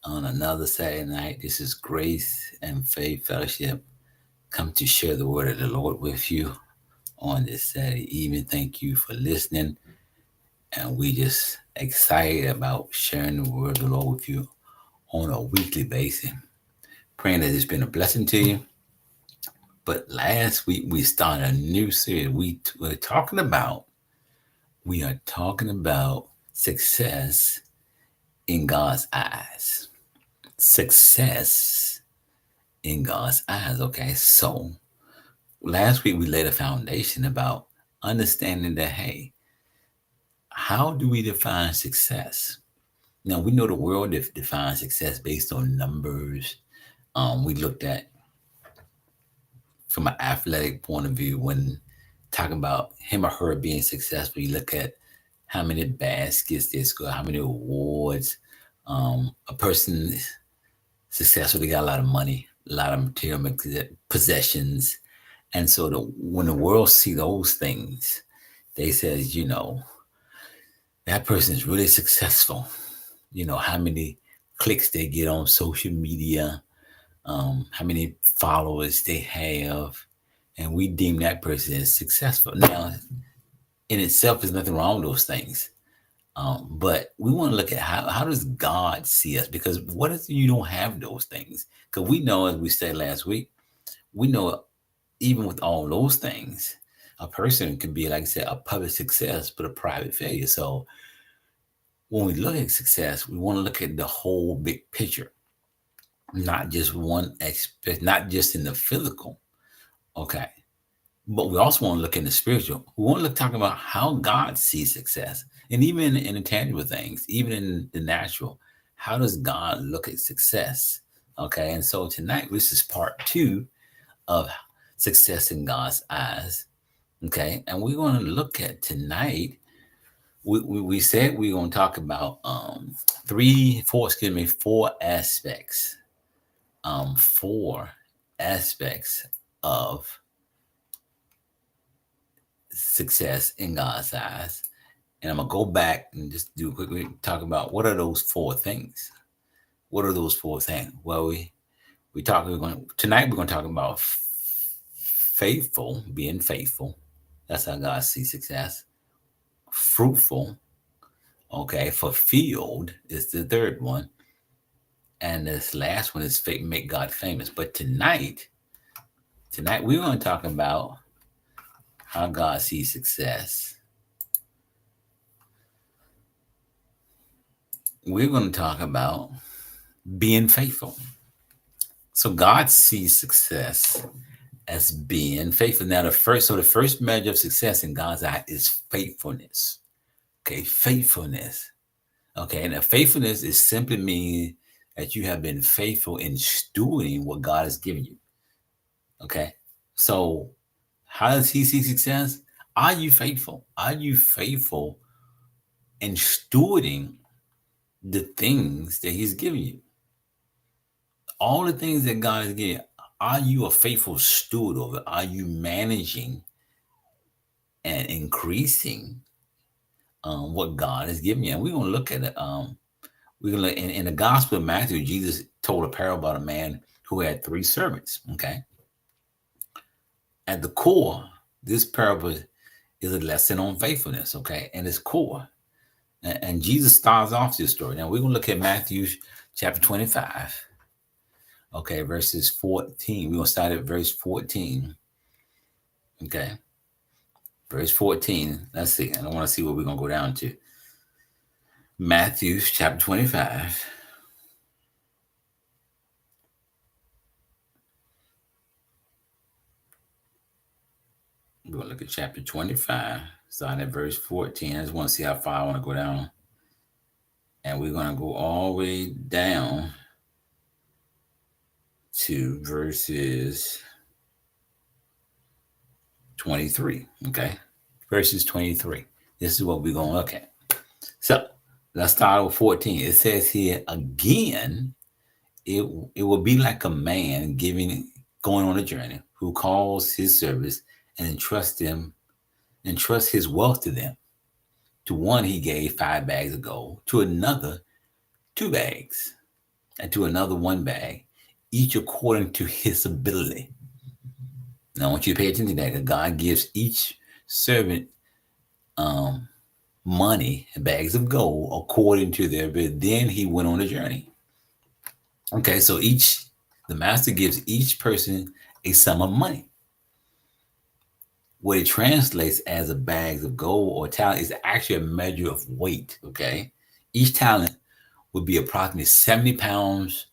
on another Saturday night. This is Grace and Faith Fellowship. Come to share the word of the Lord with you on this Saturday evening. Thank you for listening. And we just excited about sharing the word of the Lord with you on a weekly basis. Praying that it's been a blessing to you. But last week we started a new series. We are talking about success in God's eyes. Success in God's eyes. Okay, so last week we laid a foundation about understanding that, hey, how do we define success? Now we know the world defines success based on numbers. We looked at from an athletic point of view when talking about him or her being successful. You look at how many baskets they score, how many awards. A person is successful, they got a lot of money, a lot of material possessions. And so when the world see those things, they says, that person is really successful. How many clicks they get on social media, how many followers they have, and we deem that person as successful. Now, in itself, there's nothing wrong with those things. But we want to look at how does God see us? Because what if you don't have those things? Because we know, as we said last week, we know even with all those things, a person can be, like I said, a public success, but a private failure. So when we look at success, we want to look at the whole big picture, not just one aspect, not just in the physical. Okay. But we also want to look in the spiritual. We want to look talking about how God sees success. And even in the tangible things, even in the natural, how does God look at success? Okay. And so tonight, this is part two of success in God's eyes. Okay. And we're going to look at tonight, we said we're going to talk about four aspects. Four aspects of success in God's eyes. And I'm gonna go back and just do quickly talk about what are those four things. What are those four things? Well, we talk. We're going tonight. We're going to talk about faithful, being faithful. That's how God sees success. Fruitful. Okay, fulfilled is the third one, and this last one is make God famous. But tonight we're going to talk about how God sees success. We're going to talk about being faithful. So God sees success as being faithful. Now, the first measure of success in God's eye is faithfulness. Okay, faithfulness. Okay, and faithfulness is simply mean that you have been faithful in stewarding what God has given you. Okay, so how does He see success? Are you faithful? Are you faithful in stewarding the things that He's given you? All the things that God has given you, are you a faithful steward of it? Are you managing and increasing what God has given you? And we're going to look at it. We're going to look in the Gospel of Matthew. Jesus told a parable about a man who had three servants. Okay, at the core, this parable is a lesson on faithfulness. Okay, and it's core. And Jesus starts off this story. Now we're going to look at Matthew chapter 25. Okay, verses 14. We're going to start at verse 14. Okay. Verse 14. Let's see. I don't want to see what we're going to go down to. Matthew chapter 25. We're going to look at chapter 25, starting at verse 14. I just want to see how far I want to go down. And we're going to go all the way down to verses 23. Okay. Verses 23. This is what we're going to look at. So let's start with 14. It says here, again, it will be like a man going on a journey who calls his servants and entrusts his wealth to them. To one he gave 5 bags of gold, to another 2 bags, and to another one bag, each according to his ability. Now, I want you to pay attention to that. God gives each servant um, money, bags of gold, according to their ability. Then he went on a journey. Okay, so the master gives each person a sum of money. What it translates as a bags of gold or talent is actually a measure of weight. Okay, each talent would be approximately 70 pounds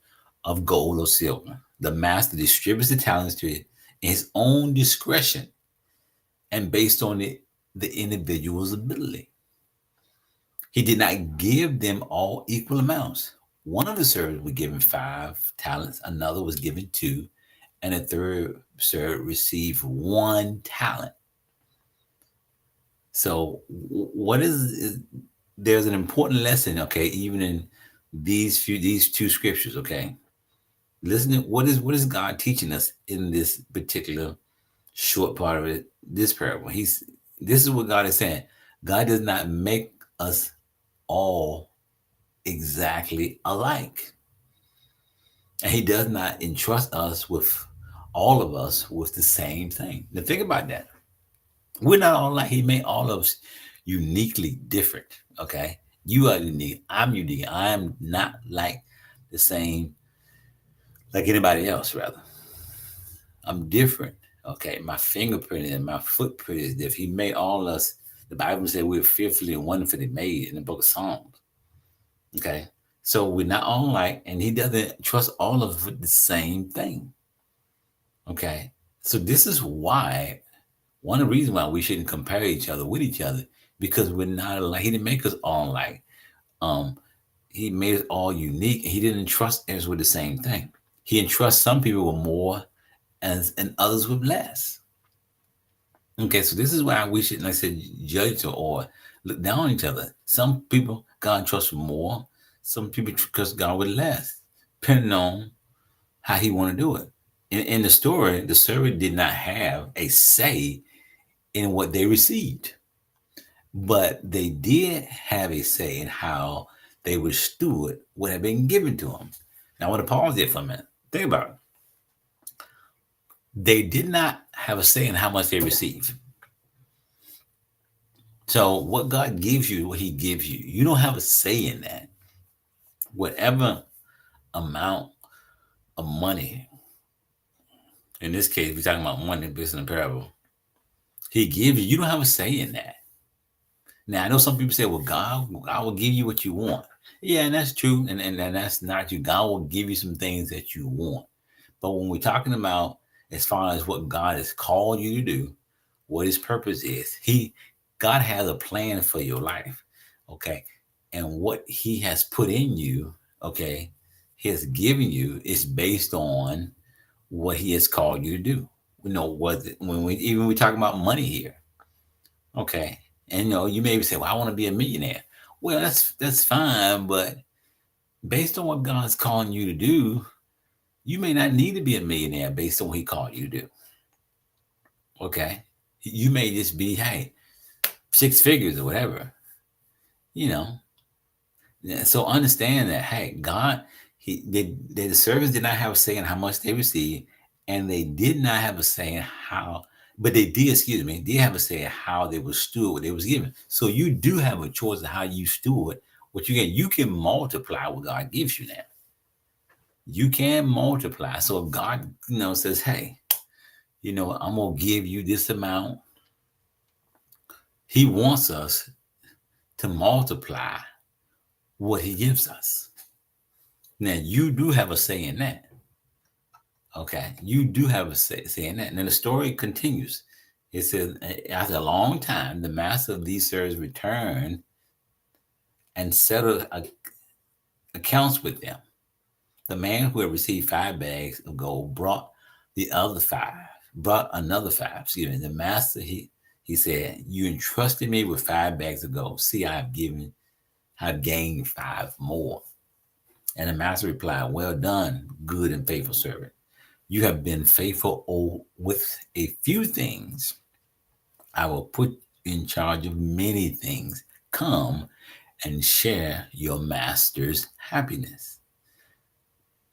of gold or silver. The master distributes the talents to it in his own discretion and based on the individual's ability. He did not give them all equal amounts. One of the servants was given 5 talents, another was given 2, and a third servant received 1 talent. So, what is there's an important lesson, okay, even in these two scriptures, okay? Listen to what is God teaching us in this particular short part of it, this parable. This is what God is saying. God does not make us all exactly alike. And he does not entrust us with all of us with the same thing. Now think about that. We're not all like he made all of us uniquely different. Okay. You are unique. I'm unique. I am not like the same like anybody else, rather. I'm different. Okay. My fingerprint and my footprint is different. He made all of us. The Bible said we're fearfully and wonderfully made in the book of Psalms. Okay. So we're not all like, and he doesn't trust all of us with the same thing. Okay. So this is why one of the reasons why we shouldn't compare each other with each other, because we're not alike. He didn't make us all alike. Um, he made us all unique, and he didn't trust us with the same thing. He entrusts some people with more and others with less. Okay, so this is why we shouldn't, like I said, judge or look down on each other. Some people God trusts with more, some people trust God with less, depending on how he want to do it. In the story, the servant did not have a say in what they received, but they did have a say in how they would steward what had been given to them. Now, I want to pause there for a minute. Think about it. They did not have a say in how much they received. So, what God gives you, what He gives you, you don't have a say in that. Whatever amount of money, in this case, we're talking about money based on the parable, He gives you, you don't have a say in that. Now, I know some people say, well, God will give you what you want. Yeah, and that's true. And that's not true. God will give you some things that you want. But when we're talking about as far as what God has called you to do, what his purpose is, God has a plan for your life. Okay. And what he has put in you, okay, he has given you is based on what he has called you to do. You know, when we talk about money here, okay. And you maybe say, well, I want to be a millionaire. Well, that's fine, but based on what God's calling you to do, you may not need to be a millionaire based on what he called you to do. Okay. You may just be, hey, 6 figures or whatever. You know. So understand that, hey, God, the servants did not have a say in how much they received, and they did not have a say in how, but they did, did have a say in how they would steward what they was given. So you do have a choice of how you steward what you get. You can multiply what God gives you now. You can multiply. So if God, says, hey, I'm gonna give you this amount, he wants us to multiply what he gives us. Now you do have a say in that. Okay, you do have a say in that. And then the story continues. It says, after a long time, the master of these servants returned and settled accounts with them. The man who had received 5 bags of gold brought another 5. Excuse me. The master, he said, you entrusted me with 5 bags of gold. See, I've gained 5 more. And the master replied, well done, good and faithful servant. You have been faithful with a few things. I will put you in charge of many things. Come and share your master's happiness.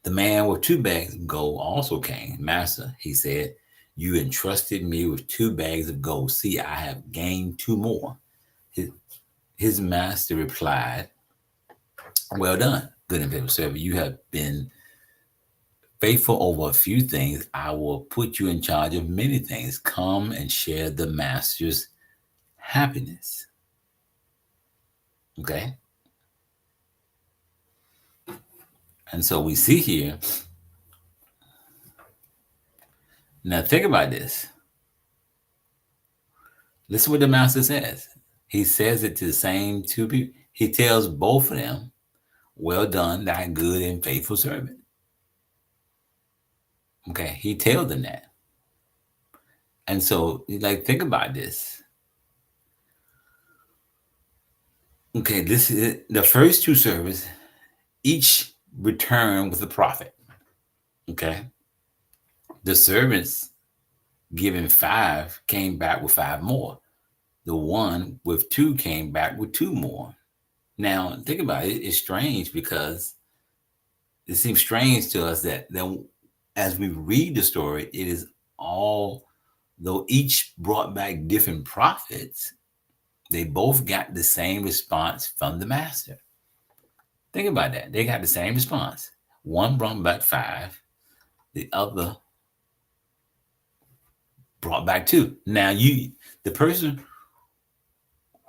The man with 2 bags of gold also came. Master, he said, you entrusted me with 2 bags of gold. See, I have gained 2 more. His, his master replied, well done, good and faithful servant. You have been faithful over a few things. I will put you in charge of many things. Come and share the master's happiness. Okay. And so we see here. Now think about this. Listen what the master says. He says it to the same 2 people. He tells both of them, well done, thy good and faithful servant. Okay. He tells them that. And so, like, think about this. Okay. This is the first 2 servants, each return with a profit. Okay. The servants given 5 came back with 5 more. The one with 2 came back with 2 more. Now, think about it. It's strange because it seems strange to us that as we read the story, it is all, though each brought back different profits, they both got the same response from the master. Think about that. They got the same response. One brought back 5, the other brought back 2. Now, the person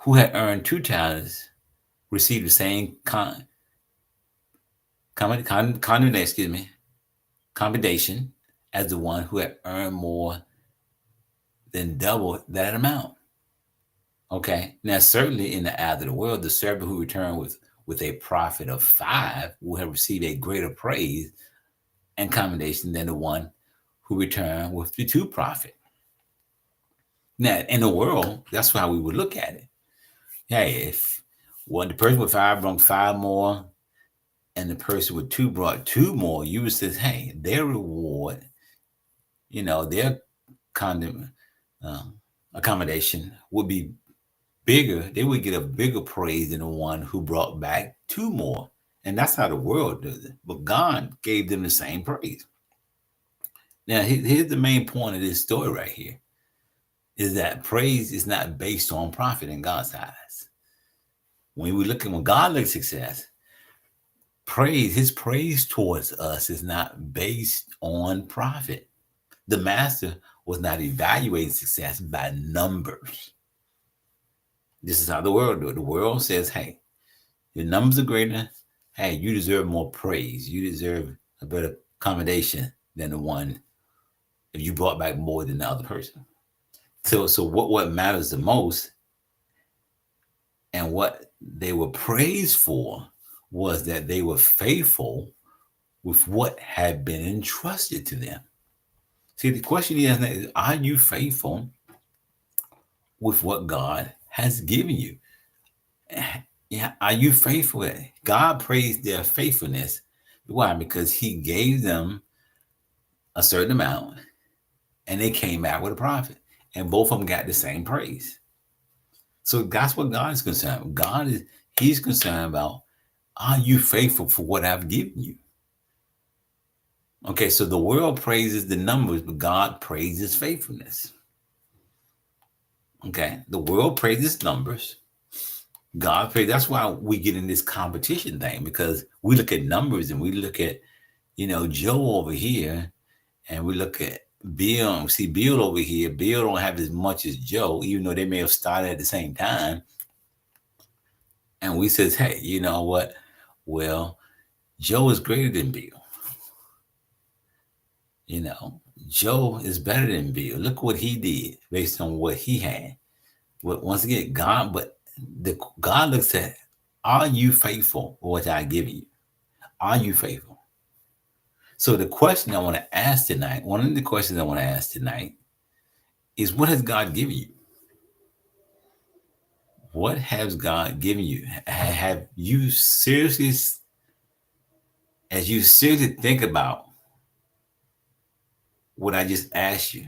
who had earned 2 talents received the same commendation as the one who had earned more than double that amount. Okay. Now, certainly in the eye of the world, the servant who returned with a profit of 5 will have received a greater praise and commendation than the one who returned with the 2 profit. Now, in the world, that's how we would look at it. Hey, if the person with 5 brought 5 more, and the person with 2 brought 2 more, you would say, hey, their reward, their accommodation would be bigger. They would get a bigger praise than the one who brought back 2 more. And that's how the world does it. But God gave them the same praise. Now, here's the main point of this story right here, is that praise is not based on profit in God's eyes. When God looks at success, his praise towards us is not based on profit. The master was not evaluating success by numbers. This is how the world do it. The world says, hey, your numbers are greater. Hey, you deserve more praise. You deserve a better accommodation than the one if you brought back more than the other person. So what matters the most and what they were praised for was that they were faithful with what had been entrusted to them. See, the question is, are you faithful with what God has given you? Yeah, are you faithful? God praised their faithfulness. Why? Because he gave them a certain amount and they came out with a profit. And both of them got the same praise. So that's what God is concerned about. He's concerned about, are you faithful for what I've given you? Okay, so the world praises the numbers, but God praises faithfulness. Okay, the world praises numbers. God praises. That's why we get in this competition thing, because we look at numbers and we look at, Joe over here, and we look at Bill. We see Bill over here. Bill don't have as much as Joe, even though they may have started at the same time. And we says, hey, you know what? Well, Joe is greater than Bill. Joe is better than Bill. Look what he did based on what he had. But once again, God looks at, are you faithful for what I've given you? Are you faithful? So the question I want to ask tonight, one of the questions I want to ask tonight is, what has God given you? What has God given you? Have you seriously, as you seriously think about what I just asked you,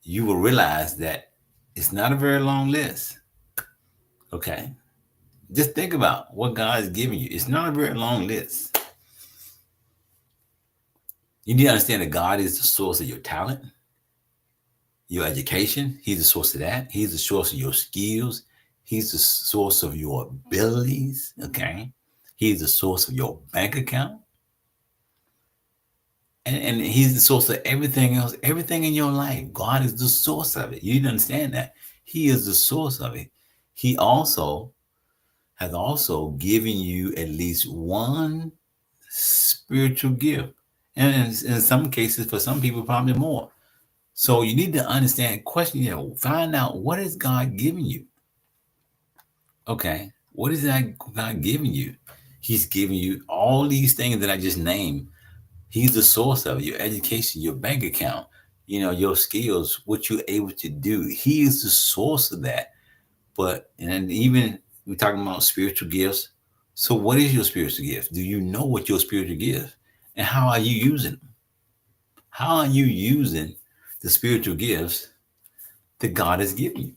you will realize that it's not a very long list. Okay. Just think about what God has given you. It's not a very long list. You need to understand that God is the source of your talent, your education. He's the source of that. He's the source of your skills. He's the source of your abilities. Okay. He's the source of your bank account. And he's the source of everything else, everything in your life. God is the source of it. You need to understand that. He is the source of it. He also has also given you at least one spiritual gift. And in some cases, for some people, probably more. So you need to understand, question, find out what is God giving you. Okay. What is that God giving you? He's giving you all these things that I just named. He's the source of it, your education, your bank account, your skills, what you're able to do. He is the source of that. But, and even we're talking about spiritual gifts. So what is your spiritual gift? Do you know what your spiritual gift? And how are you using them? How are you using the spiritual gifts that God has given you?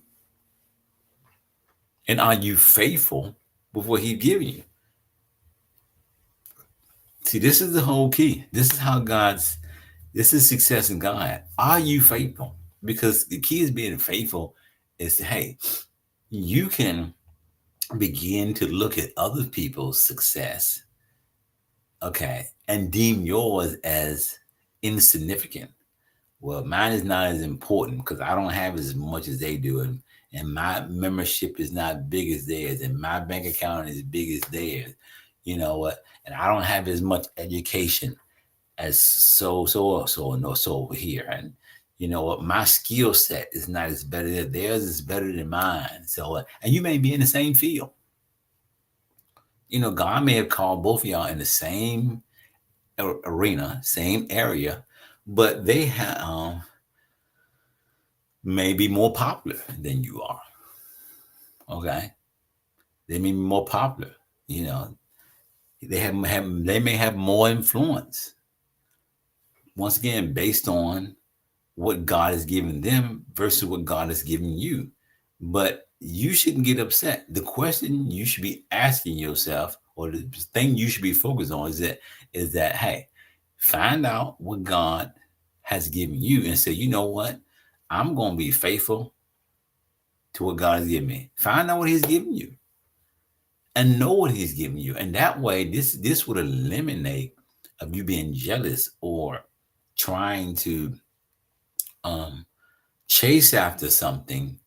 And are you faithful with what He's giving you? See, this is the whole key. This is success in God. Are you faithful? Because the key is being faithful is, hey, you can begin to look at other people's success, okay, and deem yours as insignificant. Well, mine is not as important because I don't have as much as they do, and my membership is not big as theirs, and my bank account is big as theirs. You know what? And I don't have as much education as so over here, and you know what? My skill set is not as better. Theirs is better than mine. So, and you may be in the same field. God may have called both of y'all in the same arena, same area, but they have may be more popular than you are. Okay, they may be more popular. They may have more influence. Once again, based on what God has given them versus what God has given you. But you shouldn't get upset. The question you should be asking yourself, or the thing you should be focused on, is that hey, find out what God has given you and say, you know what, I'm going to be faithful to what God has given me. Find out what He's given you, and know what He's giving you, and that way, this would eliminate of you being jealous or trying to um, chase after something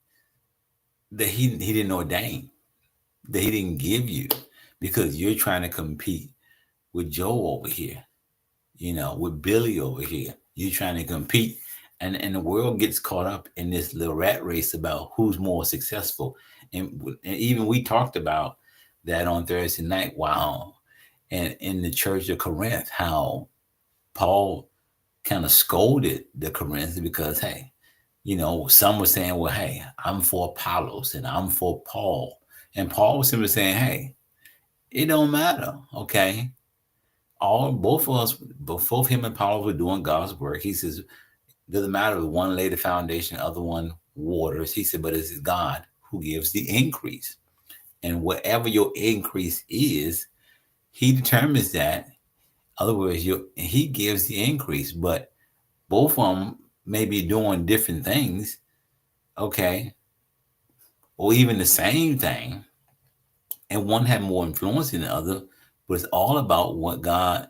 that he didn't ordain, that He didn't give you, because you're trying to compete with Joe over here, with Billy over here. You're trying to compete, and the world gets caught up in this little rat race about who's more successful. And even we talked about that on Thursday night. Wow. And in the church of Corinth, how Paul kind of scolded the Corinthians because, hey, some were saying, well, hey, I'm for Apollos and I'm for Paul. And Paul was simply saying, hey, it don't matter. Okay. Both of us, both him and Paul were doing God's work. He says, doesn't matter if one laid the foundation, the other one waters. He said, but it's God who gives the increase. And whatever your increase is, He determines that. In other words, He gives the increase, but both of them may be doing different things, okay, or even the same thing, and one had more influence than the other, but it's all about what God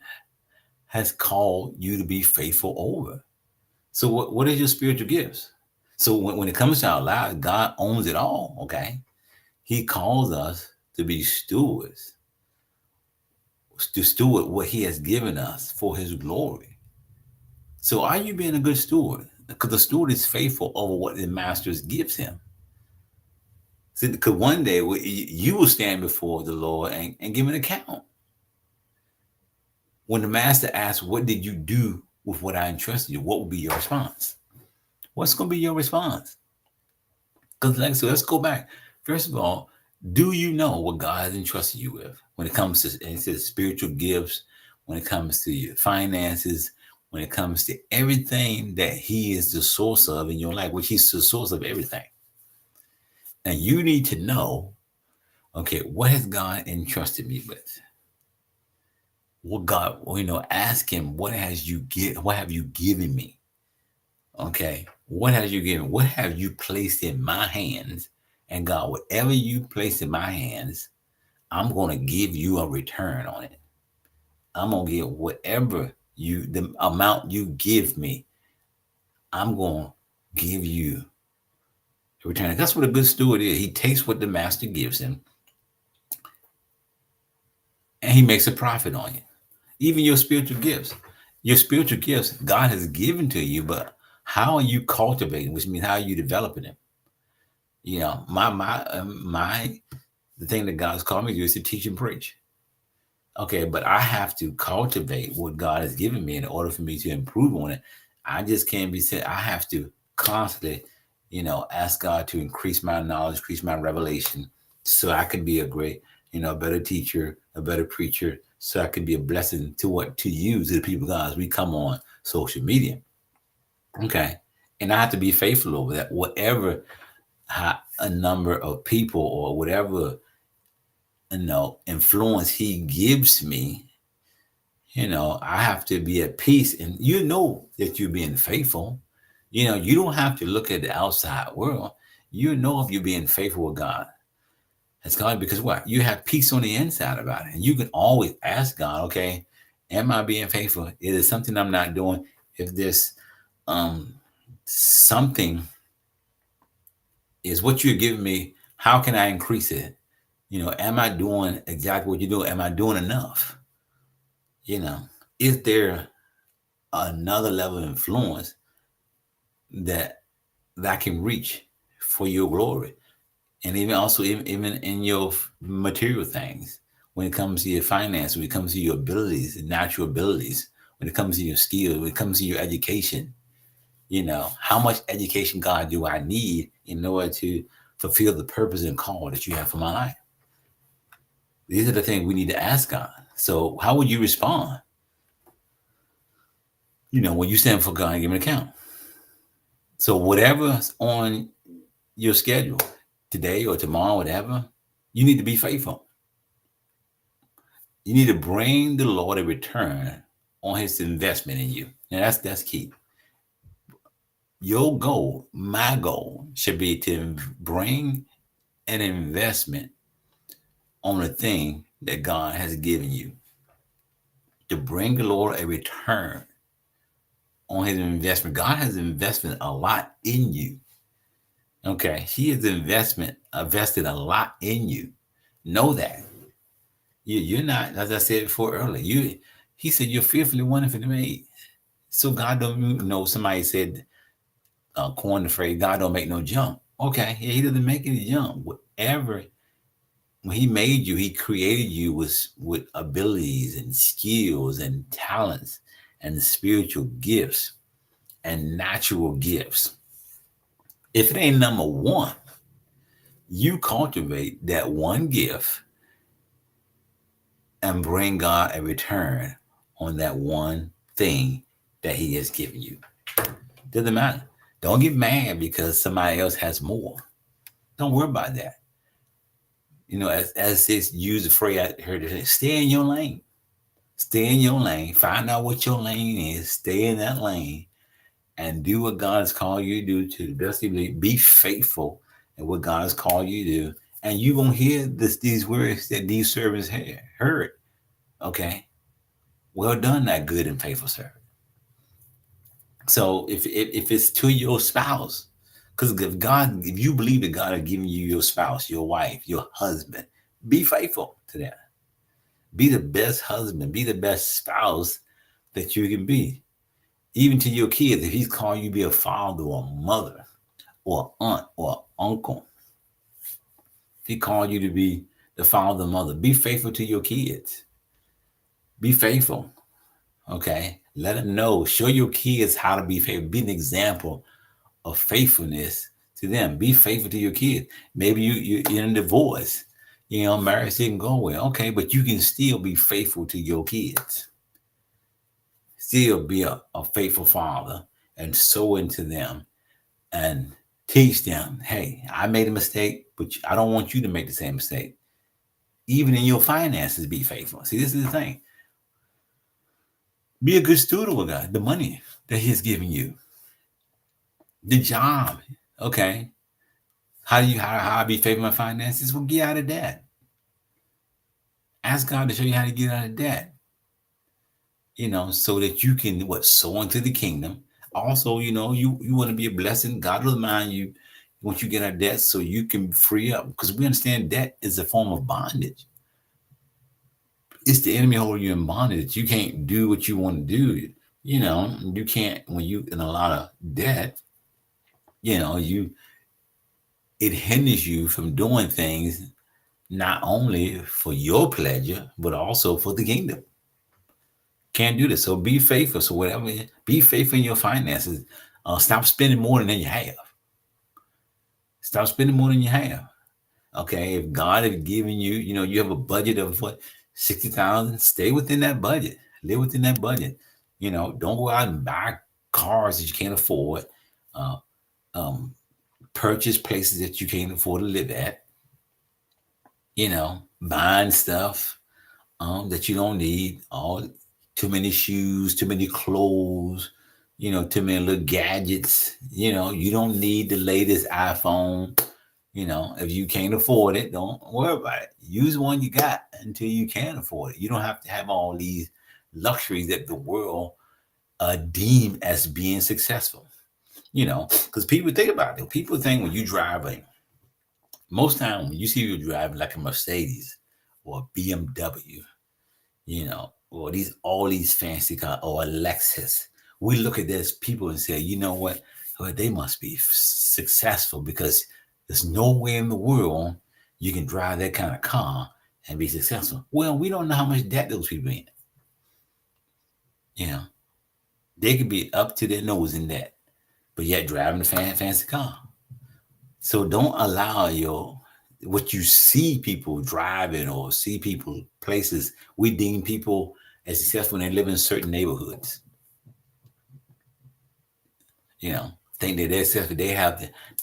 has called you to be faithful over. So what is your spiritual gifts? So when it comes to our lives, God owns it all, okay? He calls us to be stewards, to steward what He has given us for His glory. So are you being a good steward? Because the steward is faithful over what the master gives him. See, because one day you will stand before the Lord and give an account. When the master asks, what did you do with what I entrusted you? What will be your response? What's going to be your response? Because so let's go back. First of all, do you know what God has entrusted you with when it comes to, and it says spiritual gifts, when it comes to your finances, when it comes to everything that He is the source of in your life, which He's the source of everything. And you need to know, okay, what has God entrusted me with? What God, ask him, what have you given me? Okay. What has you given? What have you placed in my hands? And God, whatever you place in my hands, I'm going to give you a return on it. I'm going to get whatever the amount you give me, I'm going to give you a return. That's what a good steward is. He takes what the master gives him and he makes a profit on it. Even your spiritual gifts. Your spiritual gifts God has given to you, but how are you cultivating, which means how are you developing them? The thing that God's called me to do is to teach and preach. Okay, but I have to cultivate what God has given me in order for me to improve on it. I just can't be said. I have to constantly, ask God to increase my knowledge, increase my revelation, so I can be a great, a better teacher, a better preacher, so I can be a blessing to you, to the people of God as we come on social media. Okay, and I have to be faithful over that. Whatever a number of people or whatever influence He gives me, I have to be at peace, and that you're being faithful. You don't have to look at the outside world. If you're being faithful with God. It's God, because what? You have peace on the inside about it. And you can always ask God, okay, am I being faithful? Is it something I'm not doing? If this something is what you're giving me, how can I increase it? Am I doing exactly what you're doing? Am I doing enough? Is there another level of influence that I can reach for your glory? And even in your material things, when it comes to your finance, when it comes to your abilities, natural abilities, when it comes to your skills, when it comes to your education, how much education, God, do I need in order to fulfill the purpose and call that you have for my life? These are the things we need to ask God. So how would you respond? When you stand for God and give an account. So whatever's on your schedule today or tomorrow, whatever, you need to be faithful. You need to bring the Lord a return on His investment in you. And that's key. Your goal, my goal, should be to bring an investment on the thing that God has given you. To bring the Lord a return on His investment. God has invested a lot in you. Okay, He has invested a lot in you. Know that. You're not, as I said before earlier. He said you're fearfully, wonderfully made. So God don't know. Somebody said, coin the phrase, God don't make no jump. Okay, He doesn't make any jump. Whatever, when He made you, He created you with abilities and skills and talents and spiritual gifts and natural gifts. If it ain't number one, you cultivate that one gift and bring God a return on that one thing that He has given you. Doesn't matter. Don't get mad because somebody else has more. Don't worry about that. As this use the phrase I heard it say, stay in your lane. Stay in your lane. Find out what your lane is. Stay in that lane and do what God has called you to do to the best of your ability. Be faithful in what God has called you to do. And you won't hear these words that these servants heard. Okay? Well done, that good and faithful servant. So if it's to your spouse, because if you believe that God has given you your spouse, your wife, your husband, be faithful to that. Be the best husband, be the best spouse that you can be. Even to your kids, if He's calling you to be a father or a mother or aunt or uncle, if He called you to be the father or mother, be faithful to your kids. Be faithful. Okay? Let them know. Show your kids how to be faithful. Be an example of faithfulness to them. Be faithful to your kids. Maybe you're in a divorce. Marriage didn't go well. Okay, but you can still be faithful to your kids. Still be a faithful father and sow into them and teach them, hey, I made a mistake, but I don't want you to make the same mistake. Even in your finances, be faithful. See, this is the thing. Be a good steward with God, the money that He has given you, the job. Okay. How I be faithful my finances? Well, get out of debt. Ask God to show you how to get out of debt. So that you can sow into the kingdom. Also, you want to be a blessing. God will remind you once you get out of debt, so you can free up. Because we understand debt is a form of bondage. It's the enemy holding you in bondage. You can't do what you want to do. You can't when you in a lot of debt. It hinders you from doing things not only for your pleasure but also for the kingdom. Can't do this. So be faithful. So whatever, be faithful in your finances. Stop spending more than you have. Stop spending more than you have. Okay, if God has given you, you have a budget of 60,000. Stay within that budget. Live within that budget. Don't go out and buy cars that you can't afford. Uh, um, Purchase places that you can't afford to live at. Buying stuff that you don't need. All too many shoes, too many clothes. Too many little gadgets. You don't need the latest iPhone. If you can't afford it, don't worry about it. Use the one you got until you can afford it. You don't have to have all these luxuries that the world deem as being successful. Because people think about it. People think when you drive most time when you see you driving like a Mercedes or a BMW, or all these fancy cars or a Lexus, we look at those people and say, you know what? Well, they must be successful because there's no way in the world you can drive that kind of car and be successful. Well, we don't know how much debt those people in. They could be up to their nose in debt, but yet driving a fancy car. So don't allow what you see people driving or see people places. We deem people as successful when they live in certain neighborhoods. Think that they're successful.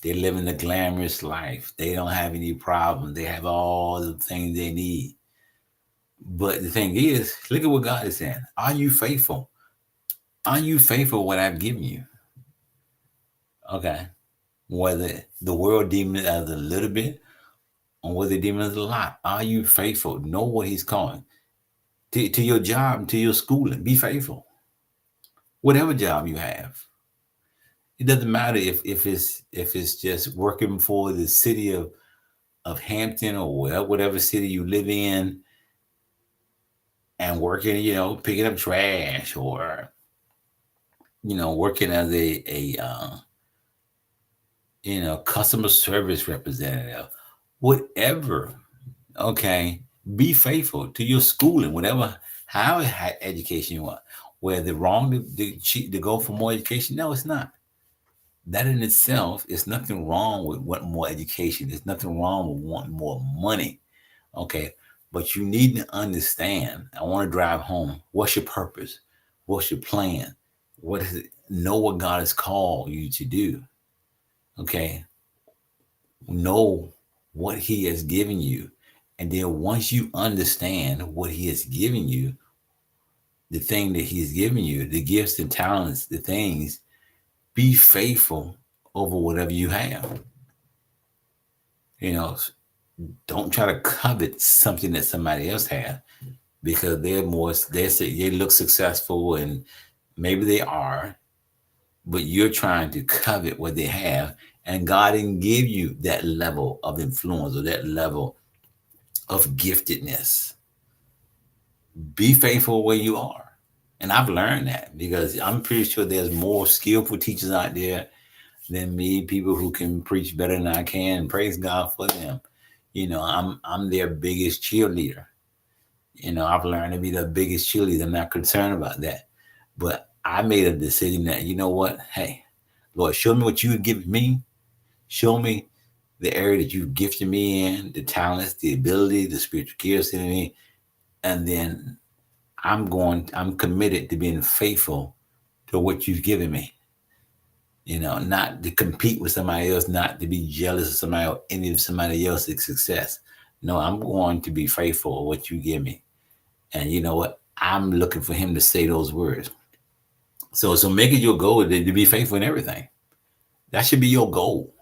They live in a glamorous life. They don't have any problems. They have all the things they need. But the thing is, look at what God is saying. Are you faithful? Are you faithful what I've given you? Okay. Whether the world deems it as a little bit or whether they deem it as a lot. Are you faithful? Know what He's calling. To your job, to your schooling. Be faithful. Whatever job you have. It doesn't matter if it's just working for the city of Hampton or whatever city you live in and working, picking up trash or, working as a customer service representative, whatever. Okay. Be faithful to your schooling, whatever, however education you want. Whether wrong to go for more education? No, it's not. That in itself is nothing wrong with wanting more education. There's nothing wrong with wanting more money. Okay. But you need to understand, I want to drive home. What's your purpose? What's your plan? What is it? Know what God has called you to do. Okay. Know what He has given you. And then once you understand what He has given you, the thing that He's given you, the gifts and talents, the things, be faithful over whatever you have. Don't try to covet something that somebody else has because they look successful and maybe they are, but you're trying to covet what they have, and God didn't give you that level of influence or that level of giftedness. Be faithful where you are. And I've learned that because I'm pretty sure there's more skillful teachers out there than me, people who can preach better than I can. Praise God for them. I'm their biggest cheerleader. I've learned to be the biggest cheerleader. I'm not concerned about that. But I made a decision that, you know what? Hey, Lord, show me what you give me. Show me the area that you've gifted me in, the talents, the ability, the spiritual gifts in me. And then I'm committed to being faithful to what you've given me. Not to compete with somebody else, not to be jealous of somebody or any of somebody else's success. No, I'm going to be faithful of what you give me. And you know what? I'm looking for him to say those words. So make it your goal to be faithful in everything. That should be your goal,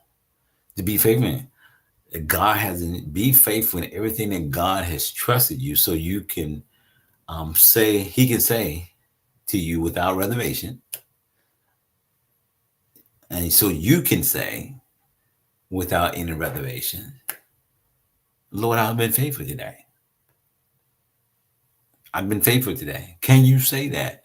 to be faithful in. God has be faithful in everything that God has trusted you, so you can say He can say to you without reservation, and so you can say without any reservation, Lord, I've been faithful today. I've been faithful today. Can you say that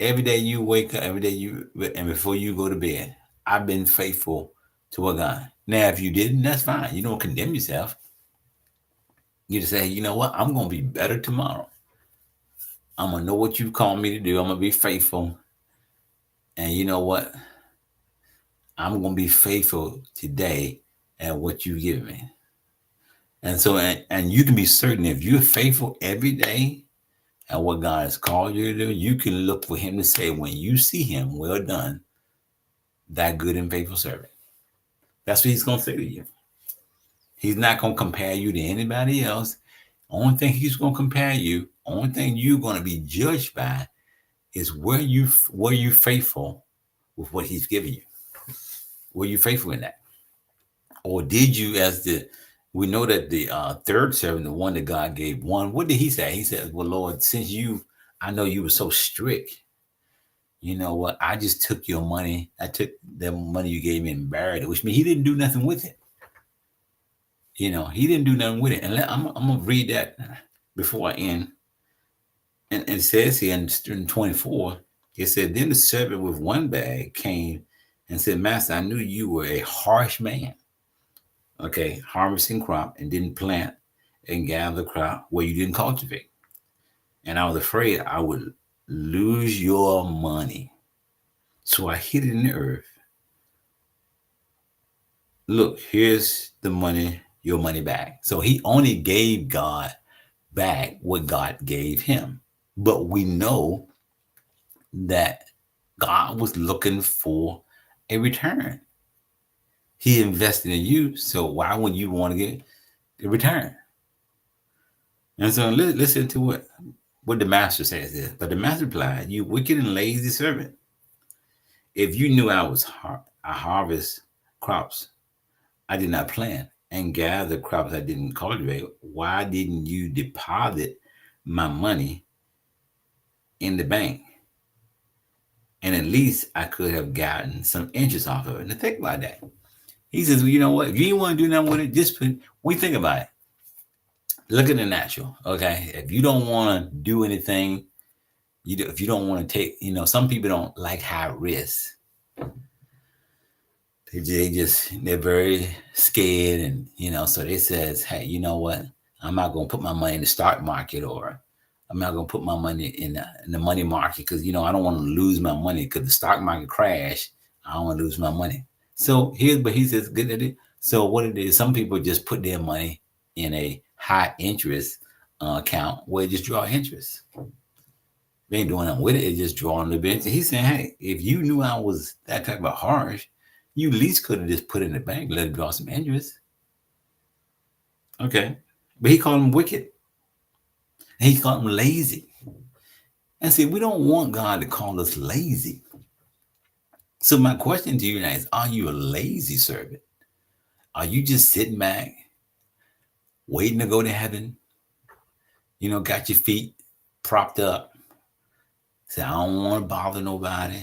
every day you wake up, every day you and before you go to bed? I've been faithful to a God. Now, if you didn't, that's fine. You don't condemn yourself. You just say, you know what? I'm going to be better tomorrow. I'm going to know what you called me to do. I'm going to be faithful. And you know what? I'm going to be faithful today at what you give me. And so, and you can be certain if you're faithful every day at what God has called you to do, you can look for him to say, when you see him, well done, that good and faithful servant. That's what he's going to say to you. He's not going to compare you to anybody else. Only thing he's going to compare you, only thing you're going to be judged by is were you faithful with what he's given you? Were you faithful in that? Or did you, we know that the third servant, the one that God gave one, what did he say? He said, well, Lord, I know you were so strict. You know what? I just took your money. I took the money you gave me and buried it, which means he didn't do nothing with it. He didn't do nothing with it. And I'm going to read that before I end. And it says here in 24, it said, then the servant with one bag came and said, Master, I knew you were a harsh man. Okay, harvesting crop and didn't plant and gather crop where you didn't cultivate. And I was afraid I would lose your money. So I hid it in the earth. Look, here's the money, your money back. So he only gave God back what God gave him. But we know that God was looking for a return. He invested in you, so why wouldn't you want to get a return? And so listen to what the master says here. But the master replied, you wicked and lazy servant. If you knew I harvest crops I did not plant and gather crops I didn't cultivate, why didn't you deposit my money in the bank? And at least I could have gotten some interest off of it. Now think about that. He says, well, you know what? If you didn't want to do nothing with it, we think about it. Look at the natural, okay? If you don't want to do anything, if you don't want to take, some people don't like high risk. They're very scared, and so they says, hey, you know what? I'm not going to put my money in the stock market, or I'm not going to put my money in the money market because I don't want to lose my money because the stock market crash. I don't want to lose my money. So but he says, good at it. So what it is, some people just put their money in a high interest account where it just draw interest. They ain't doing nothing with it. It's just drawing the bench. He's saying, hey, if you knew I was that type of harsh, you at least could have just put it in the bank, let it draw some interest. Okay. But he called him wicked. And he called him lazy. And see, we don't want God to call us lazy. So my question to you now is, are you a lazy servant? Are you just sitting back, waiting to go to heaven? Got your feet propped up. Say, I don't want to bother nobody.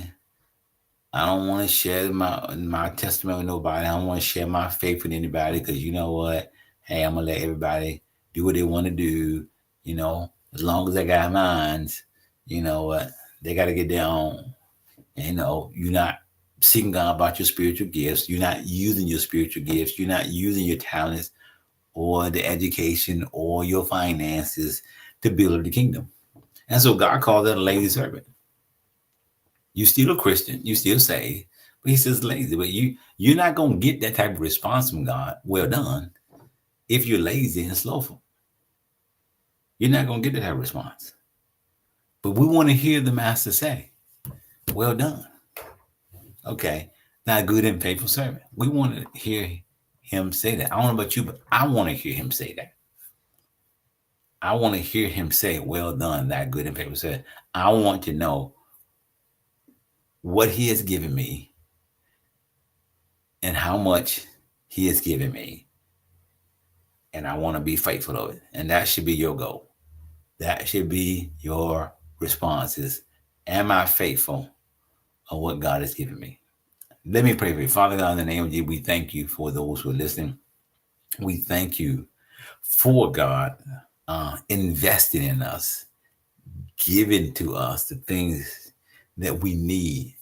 I don't want to share my testimony with nobody. I don't want to share my faith with anybody because you know what? Hey, I'm going to let everybody do what they want to do. As long as they got minds, you know what? They got to get their own. And, you're not seeking God about your spiritual gifts. You're not using your spiritual gifts. You're not using your talents or the education or your finances to build the kingdom. And so God called it a lazy servant. You still a Christian, you still saved, but he says lazy. But you're not going to get that type of response from God, well done, if you're lazy and slothful. You're not going to get that type of response. But we want to hear the master say, well done. Okay, not good and faithful servant. We want to hear him say that. I don't know about you, but I want to hear him say that. I want to hear him say, well done, that good and faithful servant. I want to know what he has given me and how much he has given me. And I want to be faithful of it. And that should be your goal. That should be your response is, am I faithful of what God has given me? Let me pray for you. Father God, in the name of Jesus, we thank you for those who are listening. We thank you for God investing in us, giving to us the things that we need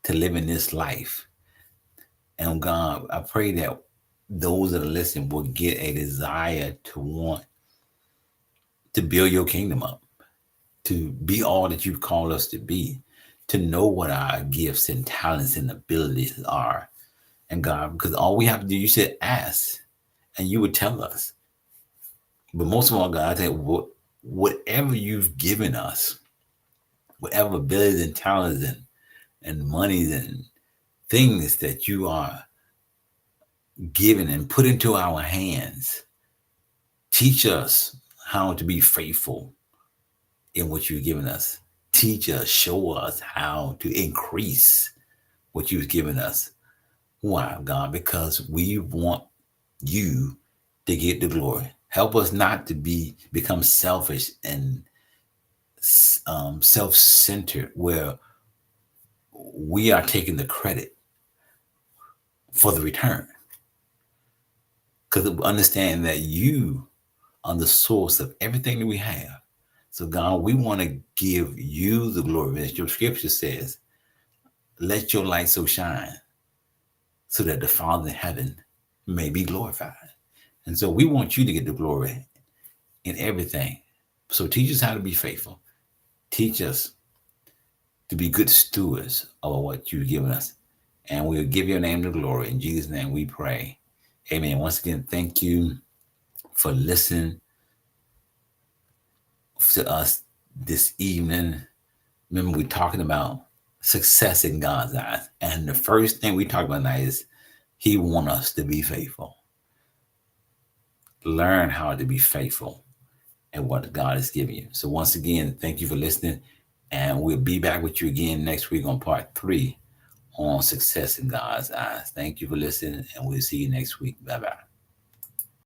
to live in this life. And God, I pray that those that are listening will get a desire to want to build your kingdom up, to be all that you've called us to be, to know what our gifts and talents and abilities are. And God, because all we have to do, you said ask, and you would tell us. But most of all, God, I think whatever you've given us, whatever abilities and talents and monies and things that you are given and put into our hands, teach us how to be faithful in what you've given us. Teach us, show us how to increase what you've given us. Why, God? Because we want you to get the glory. Help us not to become selfish and self-centered, where we are taking the credit for the return. Because understand that you are the source of everything that we have. So God, we want to give you the glory. As your scripture says, let your light so shine so that the Father in heaven may be glorified. And so we want you to get the glory in everything. So teach us how to be faithful. Teach us to be good stewards of what you've given us. And we'll give your name the glory. In Jesus' name we pray. Amen. Once again, thank you for listening to us this evening. Remember, we're talking about success in God's eyes. And the first thing we talk about now is he wants us to be faithful. Learn how to be faithful at what God has given you. So once again, thank you for listening. And we'll be back with you again next week on part 3 on success in God's eyes. Thank you for listening, and we'll see you next week. Bye-bye.